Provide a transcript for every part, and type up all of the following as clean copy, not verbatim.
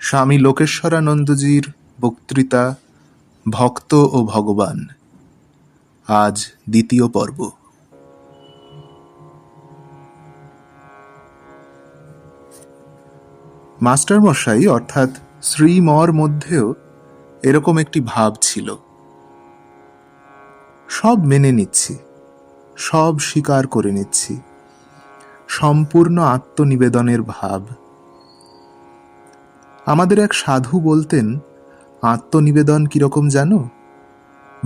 স্বামী লোকেশ্বরানন্দজির বক্তৃতা ভক্ত ও ভগবান, আজ দ্বিতীয় পর্ব। মাস্টারমশাই অর্থাৎ শ্রীমর মধ্যেও এরকম একটি ভাব ছিল। সব মেনে নিচ্ছি, সব স্বীকার করে নিচ্ছি, সম্পূর্ণ আত্মনিবেদনের ভাব। আমাদের এক সাধু বলতেন, আত্মনিবেদন কিরকম জানো?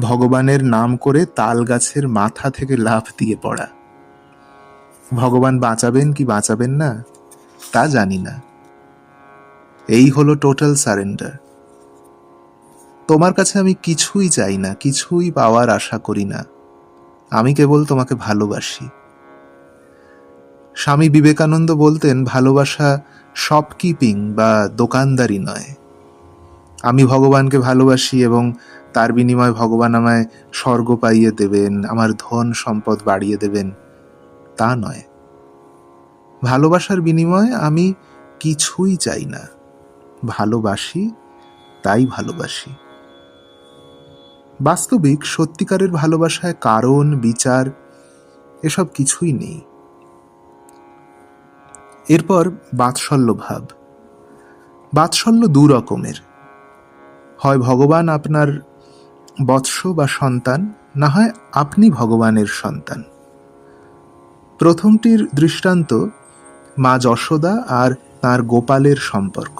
ভগবানের নাম করে তাল গাছের মাথা থেকে লাফ দিয়ে পড়া। ভগবান বাঁচাবেন কি বাঁচাবেন না তা জানি না, এই হলো টোটাল সারেন্ডার। তোমার কাছে আমি কিছুই চাই না, কিছুই পাওয়ার আশা করি না, আমি কেবল তোমাকে ভালোবাসি। স্বামী বিবেকানন্দ বলতেন, ভালোবাসা শপকিপিং বা দোকানদারি নয়। আমি ভগবানকে ভালোবাসি এবং তার বিনিময়ে ভগবান আমায় স্বর্গ পাইয়ে দেবেন, আমার ধন সম্পদ বাড়িয়ে দেবেন, তা নয়। ভালোবাসার বিনিময়ে আমি কিছুই চাই না, ভালোবাসি তাই ভালোবাসি। বাস্তবিক সত্যিকারের ভালোবাসায় কারণ বিচার এসব কিছুই নেই। এরপর বাৎসল্য ভাব। বাৎসল্য দু রকমের, হয় ভগবান আপনার বৎস বা সন্তান, না হয় আপনি ভগবানের সন্তান। প্রথমটির দৃষ্টান্ত মা যশোদা আর তাঁর গোপালের সম্পর্ক।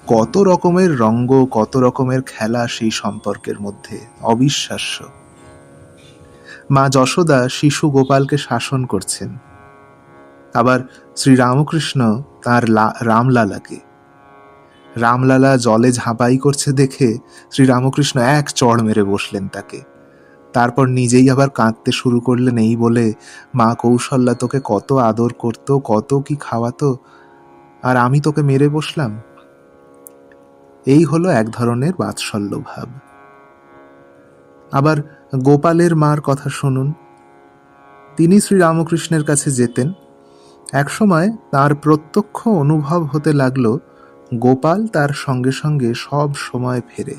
কত রকমের রঙ্গ, কত রকমের খেলা সেই সম্পর্কের মধ্যে, অবিশ্বাস্য। মা যশোদা শিশু গোপালকে শাসন করছেন, আবার শ্রীরামকৃষ্ণ তাঁর রামলালাকে। রামলালা জলে ঝাঁপাই করছে দেখে শ্রীরামকৃষ্ণ এক চড় মেরে বসলেন তাকে। তারপর নিজেই আবার কাঁদতে শুরু করলেন, এই বলে, মা কৌশল্যা তোকে কত আদর করত, কত কি খাওয়াতো, আর আমি তোকে মেরে বসলাম। এই হলো এক ধরনের বাৎসল্য ভাব। আবার গোপালের মার কথা শুনুন। তিনি শ্রীরামকৃষ্ণের কাছে যেতেন। একসময় তার প্রত্যক্ষ অনুভব হতে লাগলো, গোপাল তার সঙ্গে সঙ্গে সব সময় ফেরে।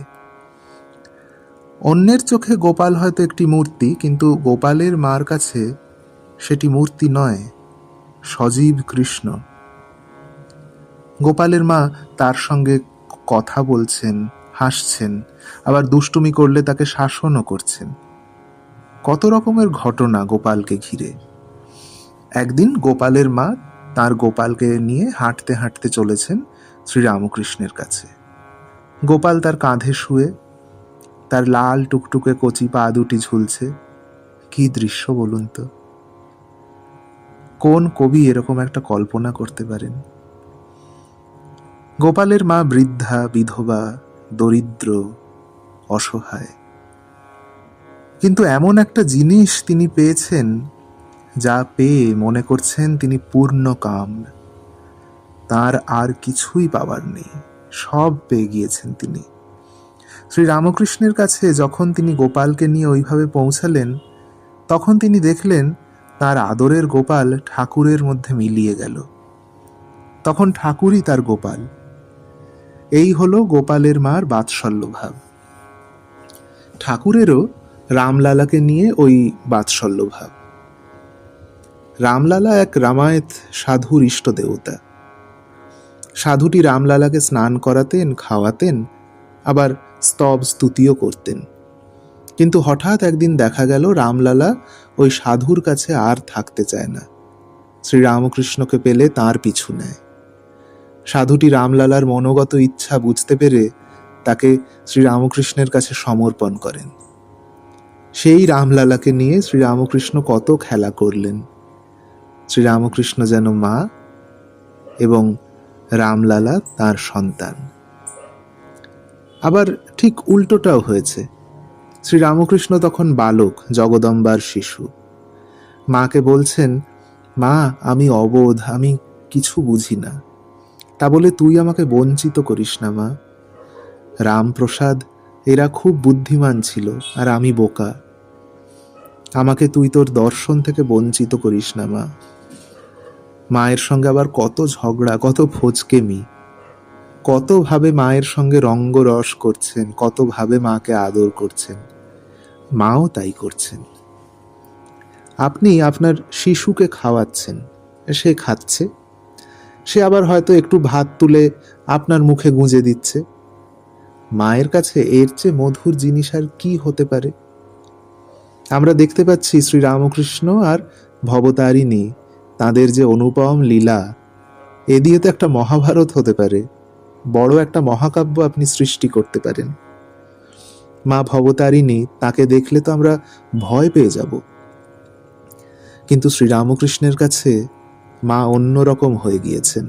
অন্যের চোখে গোপাল হয়তো একটি মূর্তি, কিন্তু গোপালের মার কাছে সেটি মূর্তি নয়, সজীব কৃষ্ণ। গোপালের মা তার সঙ্গে কথা বলছেন, হাসছেন, আবার দুষ্টুমি করলে তাকে শাসনও করছেন। কত রকমের ঘটনা গোপালকে ঘিরে। একদিন গোপালের মা তার গোপালকে নিয়ে হাঁটতে হাঁটতে চলেছেন শ্রীরামকৃষ্ণের কাছে। গোপাল তার কাঁধে শুয়ে, তার লাল টুকটুকে কচি পা দুটি ঝুলছে। কি দৃশ্য বলুন তো! কোন কবি এরকম একটা কল্পনা করতে পারেন? গোপালের মা বৃদ্ধা, বিধবা, দরিদ্র, অসহায়, কিন্তু এমন একটা জিনিস তিনি পেয়েছেন, যা পেয়ে মনে করছেন তিনি পূর্ণ কাম। তার আর কিছুই পাওয়ার নেই, সব পেয়ে গিয়েছেন তিনি। শ্রীরামকৃষ্ণের কাছে যখন তিনি গোপালকে নিয়ে ওইভাবে পৌঁছালেন, তখন তিনি দেখলেন তার আদরের গোপাল ঠাকুরের মধ্যে মিলিয়ে গেল। তখন ঠাকুরই তার গোপাল। এই হলো গোপালের মার বাৎসল্য ভাব। ঠাকুরেরও রামলালাকে নিয়ে ওই বাৎসল্য ভাব। রামলালা এক রামায়ত সাধুর ইষ্ট দেবতা। সাধুটি রামলালাকে স্নান করাতেন, খাওয়াতেন, আবার স্তব স্তুতিও করতেন। কিন্তু হঠাৎ একদিন দেখা গেল রামলালা ওই সাধুর কাছে আর থাকতে চায় না। শ্রীরামকৃষ্ণকে পেলে তাঁর পিছু নেয়। সাধুটি রামলালার মনোগত ইচ্ছা বুঝতে পেরে তাকে শ্রীরামকৃষ্ণের কাছে সমর্পণ করেন। সেই রামলালাকে নিয়ে শ্রীরামকৃষ্ণ কত খেলা করলেন। শ্রীরামকৃষ্ণ যেন মা এবং রামলালা তার সন্তান। আবার ঠিক উল্টোটাও হয়েছে। শ্রীরামকৃষ্ণ তখন বালক, জগদম্বার শিশু। মাকে বলছেন, মা আমি অবোধ, আমি কিছু বুঝি না, তা বলে তুই আমাকে বঞ্চিত করিস না মা। রামপ্রসাদ এরা খুব বুদ্ধিমান ছিল, আর আমি বোকা। আমাকে তুই তোর দর্শন থেকে বঞ্চিত করিস না মা। মায়ের সঙ্গে আবার কত ঝগড়া, কত ফোচকেমি, কতভাবে মায়ের সঙ্গে রঙ্গরস করছেন, কতভাবে মাকে আদর করছেন, মাও তাই করছেন। আপনি আপনার শিশুকে খাওয়াচ্ছেন, সে খাচ্ছে, সে আবার হয়তো একটু ভাত তুলে আপনার মুখে গুঁজে দিচ্ছে। মায়ের কাছে এর চেয়ে মধুর জিনিস আর কি হতে পারে? আমরা দেখতে পাচ্ছি শ্রীরামকৃষ্ণ আর ভবতারিণী, তাদের যে অনুপম লীলা, এ দিয়ে তো একটা মহাভারত হতে পারে, বড় একটা মহাকাব্য আপনি সৃষ্টি করতে পারেন। মা ভবতারিণী, তাকে দেখলে তো আমরা ভয় পেয়ে যাব, কিন্তু শ্রীরামকৃষ্ণের কাছে মা অন্যরকম হয়ে গিয়েছেন।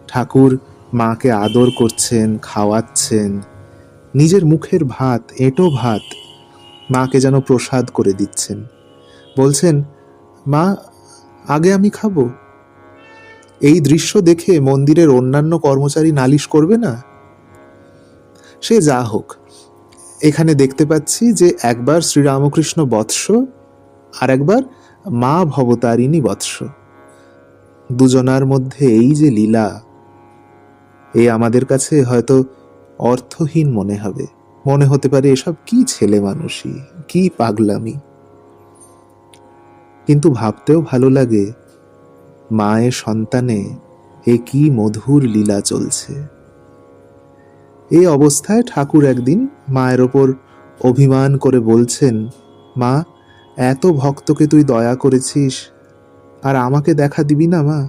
ঠাকুর মাকে আদর করছেন, খাওয়াচ্ছেন, নিজের মুখের ভাত, এঁটো ভাত মাকে যেন প্রসাদ করে দিচ্ছেন। বলছেন, মা আগে আমি খাবো। এই দৃশ্য দেখে মন্দিরের অন্যান্য কর্মচারী নালিশ করবে না? সে যা হোক, এখানে দেখতে পাচ্ছি যে একবার শ্রীরামকৃষ্ণ বৎস, আর একবার মা ভবতারিণী বৎস, দুজনার মধ্যে এই যে লীলা, এ আমাদের কাছে হয়তো অর্থহীন মনে হবে, মনে হতে পারে এসব কি ছেলে মানুষই, কি পাগলামি। কিন্তু ভাবতেও ভালো লাগে, মায়ের সন্তানে এ কি মধুর লীলা চলছে। এই অবস্থায় ঠাকুর একদিন মায়ের ওপর অভিমান করে বলছেন, মা, এত ভক্তকে তুই দয়া করেছিস, আর আমাকে দেখা দিবি না মা?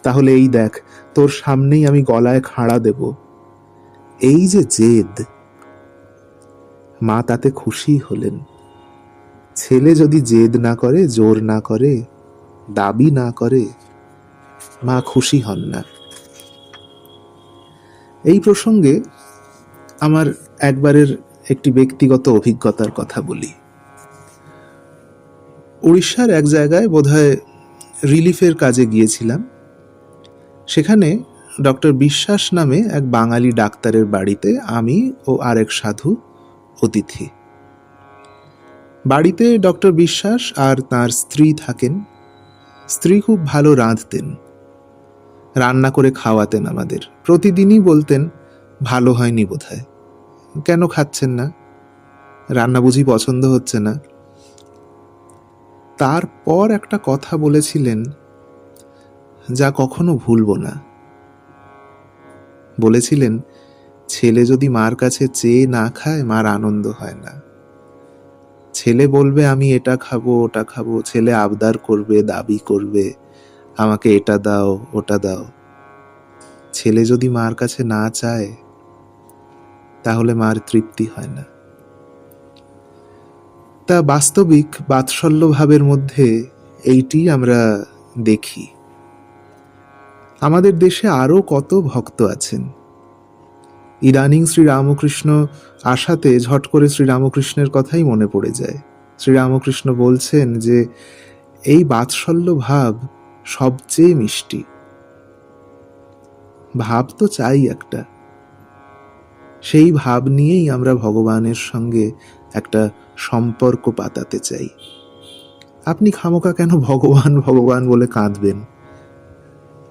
তাহলে এই দেখ, তোর সামনেই আমি গলায় খাঁড়া দেব। এই যে জেদ, মা তাতে খুশি হলেন। ছেলে যদি জেদ না করে, জোর না করে, দাবি না করে, মা খুশি হন না। এই প্রসঙ্গে আমার একবারের একটি ব্যক্তিগত অভিজ্ঞতার কথা বলি। উড়িষ্যার এক জায়গায় বোধহয় রিলিফের কাজে গিয়েছিলাম। সেখানে ডক্টর বিশ্বাস নামে এক বাঙালি ডাক্তারের বাড়িতে আমি ও আরেক সাধু অতিথি। বাড়িতে ডক্টর বিশ্বাস আর তার স্ত্রী থাকেন। স্ত্রী খুব ভালো রাঁধতেন, রান্না করে খাওয়াতেন আমাদের। প্রতিদিনই বলতেন, ভালো হয়নি বোধহয়, কেন খাচ্ছেন না, রান্না বুঝি পছন্দ হচ্ছে না। তারপর একটা কথা বলেছিলেন, যা কখনো ভুলব না। বলেছিলেন, ছেলে যদি মার কাছে চেয়ে না খায়, মার আনন্দ হয় না। ছেলে বলবে আমি এটা খাবো, ওটা খাবো, ছেলে আবদার করবে, দাবি করবে, আমাকে এটা দাও, ওটা দাও। ছেলে যদি মার কাছে না চায়, তাহলে মার তৃপ্তি হয় না। তা বাস্তবিক বাৎসল্য ভাবের মধ্যে এইটি আমরা দেখি। আমাদের দেশে আরো কত ভক্ত আছেন। ইদানিং শ্রীরামকৃষ্ণ আসাতে ঝট করে শ্রীরামকৃষ্ণের কথাই মনে পড়ে যায়। শ্রীরামকৃষ্ণ বলছেন যে এই বাৎসল্য ভাব সবচেয়ে মিষ্টি। ভাব তো চাই একটা, সেই ভাব নিয়েই আমরা ভগবানের সঙ্গে একটা সম্পর্ক পাতাতে চাই। আপনি খামোকা কেন ভগবান ভগবান বলে কাঁদবেন?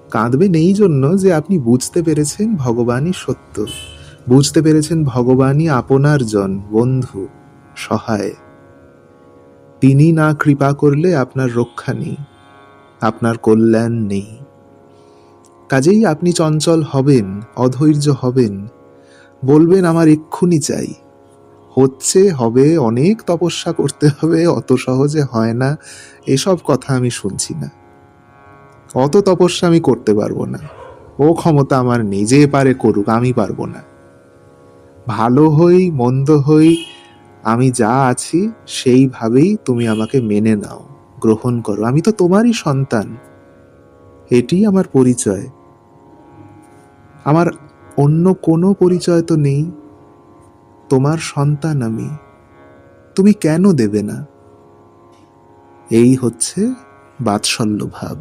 কাঁদবেন এই জন্য যে আপনি বুঝতে পেরেছেন ভগবানই সত্য, বুঝতে পেরেছেন ভগবানই আপনার জন, বন্ধু, সহায়। তিনি না কৃপা করলে আপনার রক্ষা নেই, আপনার কল্যাণ নেই। কাজেই আপনি চঞ্চল হবেন, অধৈর্য হবেন, বলবেন আমার এক্ষুনি চাই। হচ্ছে, হবে, অনেক তপস্যা করতে হবে, অত সহজে হয় না, এসব কথা আমি শুনছি না। অত তপস্যা আমি করতে পারবো না, ও ক্ষমতা আমার নেই, যে পারে করুক, আমি পারবো না। ভালো হই মন্দ হই, আমি যা আছি সেইভাবেই তুমি আমাকে মেনে নাও, গ্রহণ করো, আমি তো তোমারই সন্তান, এটি আমার পরিচয়। আমার অন্য কোনো পরিচয় তো নেই, তোমার সন্তান আমি, তুমি কেন দেবে না? এই হচ্ছে বাৎসল্য ভাব।